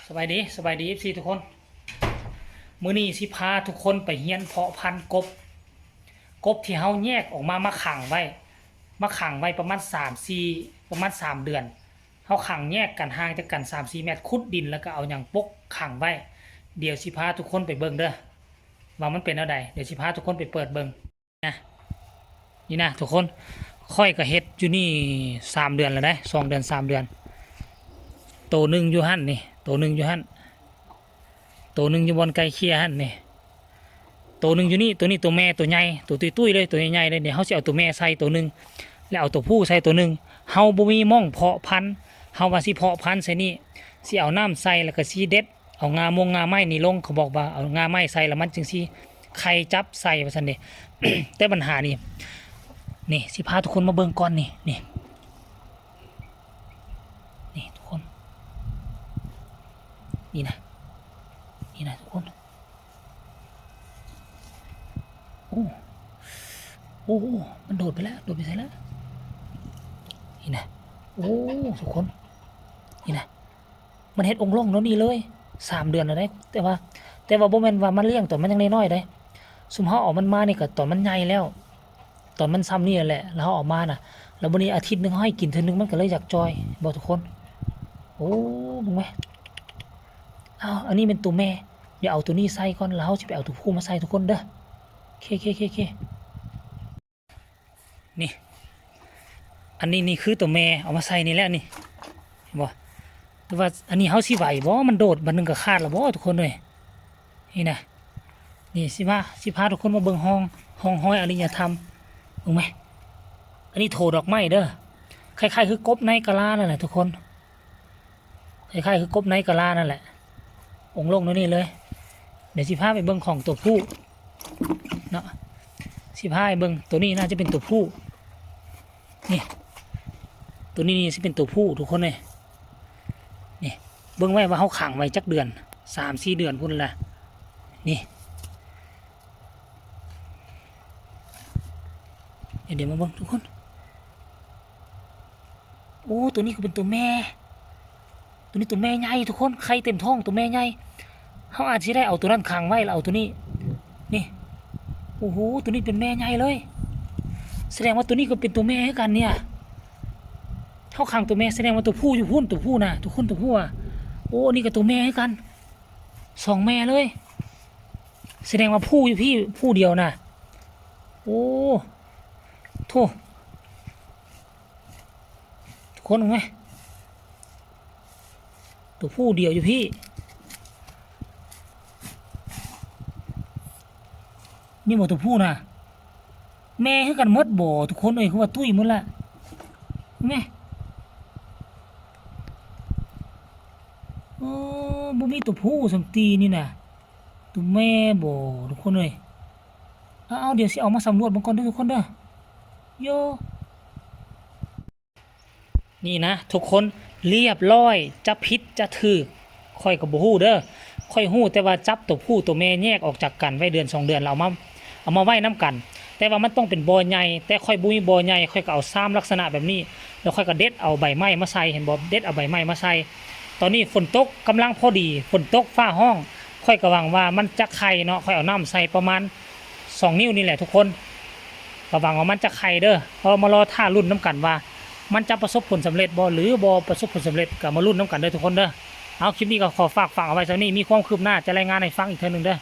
สบายดีFCทุกคนมื้อนี้สิพาทุกคนไปเฮียนเพาะพันธุ์กบที่เฮาแยกออกมาขังไว้ประมาณ3 เดือนเฮาขังแยกกันห่างจากกัน3-4 เมตรขุดดินแล้วก็เอาหยังปกขังไว้เดี๋ยวสิพาทุกคนไปเบิ่งเด้อว่ามันเป็นแนวใดเดี๋ยวสิพาทุกคนไปเปิดเบิ่งนะนี่นะทุกคนค่อยก็เฮ็ดอยู่นี่3 เดือนแล้วได้2 เดือน3 เดือนโตนึงอยู่หั่นนี่โตนึงอยู่หั่นโตนึงอยู่บนไก่เคียหั่นนี่โตนึงอยู่นี่ตัวนี้ตัวแม่ตัวใหญ่ตัวตุ้ยๆเลยตัวใหญ่ๆเลยเดี๋ยวเฮาสิเอาตัวแม่ใส่ตัวนึงแล้วเอาตัวผู้ใส่ตัวนึงเฮาบ่มีหม้องเพาะพันธุ์เฮาว่าสิเพาะพันธุ์ใส่นี่สิเอาน้ำใส่แล้วก็สิเด็ดเอางาไม้นี่ลงเขาบอกว่าเอางาไม้ใส่แล้วมันจึงสิไข่จับใส่ว่าซั่นเด้ แต่ปัญหานี่สิพาทุกคนมาเบิ่งก่อนนี่ทุกคนนี่นะทุกคนโอ้มันโดดไปใส่แล้วนี่นะโอ้ทุกคนนี่นะมันเฮ็ดองค์ลงแล้วนี่เลย3 เดือนแล้วได้แต่ว่าบ่แม่นว่ามันเลี้ยงตอนมันยังน้อยๆได้ซุมเฮาออกมันมานี่ก็ตอนมันใหญ่แล้วตอนมันซ้ำนี่แหละแล้วเฮาออกมาน่ะแล้ววันนี้อาทิตย์นึงให้กินเทื่อนึงมันก็เลยอยากจอยบ่ทุกคนโอ้มึงไหมอันนี้เป็นตัวแม่เดี๋ยวเอาตัวนี้ใส่ก่อนแล้วจะไปเอาตัวผู้มาใส่ทุกคนเด้อเคนี่อันนี้นี่คือตัวแม่เอามาใส่นี่แหละนี่เห็นบ่แต่ว่าอันนี้เฮาสิไหวบ่มันโดดบัดนึงก็ขาดแล้วบ่ทุกคนเลยนี่นะนี่สิพาทุกคนมาเบิ่งห้องห้อยอริยธรรมถูกไหมอันนี้โถดอกไม้เด้อคล้ายๆคือกบในกะลานั่นแหละทุกคนคล้ายๆคือกบในกะลานั่นแหละองค์ลงนั่นนี่เลยเดี๋ยวสิพาไปเบิ่งของตัวผู้เนาะสิพาไปเบิ่งตัวนี้น่าจะเป็นตัวผู้นี่ตัวนี้สิเป็นตัวผู้ทุกคนเลยนี่เบิ่งไว้ว่าเขาขังไว้จักเดือน3-4 เดือนพุ่นละนี่เดี๋ยวมาเบิ่งทุกคนโอ้ตัวนี้ก็เป็นตัวแม่ตัวนี้ตัวแม่ใหญ่ทุกคนไข่เต็มท้องตัวแม่ใหญ่เขาอาจจะได้เอาตัวนั้นขังไว้แล้วเอาตัวนี้นี่โอ้โหตัวนี้เป็นแม่ใหญ่เลยแสดงว่าตัวนี้ก็เป็นตัวแม่ให้กันเนี่ยเขาขังตัวแม่แสดงว่าตัวผู้อยู่พุ่นตัวผู้นะทุกคนตัวผู้อ่ะโอ้นี่ก็ตัวแม่ให้กัน2 แม่เลยแสดงว่าผู้อยู่พี่ผู้เดียวนะโอ้โธ่ทุกคนเห็นไหมตัวผู้เดียวอยู่พี่นี่หมดตัวผู้นะแม่ให้กันมดบ่ทุกคนเลยเขาว่าตุ้ยหมดละแม่โอ้บ่มีตัวผู้สัมตีนี่นะตัวแม่บ่ทุกคนเลยเอาเดี๋ยวสิเอามาสำรวจบางคนด้วยทุกคนเด้อโยนี่นะทุกคนเรียบร้อยจะผิดจะถูกค่อยกับบ่ฮู้เด้อค่อยฮู้แต่ว่าจับตัวผู้ตัวแม่แยกออกจากกันไว้เดือน2 เดือนเราเอามาไว้น้ำกันแต่ว่ามันต้องเป็นบ่อใหญ่แต่ค่อยบุ้ยบ่อใหญ่ค่อยก็เอาซ้ำลักษณะแบบนี้แล้วค่อยก็เด็ดเอาใบไม้มาใส่เห็นบ่เด็ดเอาใบไม้มาใส่ตอนนี้ฝนตกกำลังพอดีฝนตกฟ้าห้องค่อยก็หวังว่ามันจะไข่เนาะค่อยเอาน้ำใส่ประมาณ2 นิ้วนี่แหละทุกคนก็หวังว่ามันจะไข่เด้อพอมารอท่ารุ่นน้ำกันว่ามันจะประสบผลสำเร็จบ่หรือบ่ประสบผลสำเร็จก็มารุ่นน้ำกันเด้อทุกคนเด้อเอาคลิปนี้ก็ขอฝากเอาไว้เท่านี้มีความคืบหน้าจะรายงานให้ฟังอีกเทื่อนึงเด้อ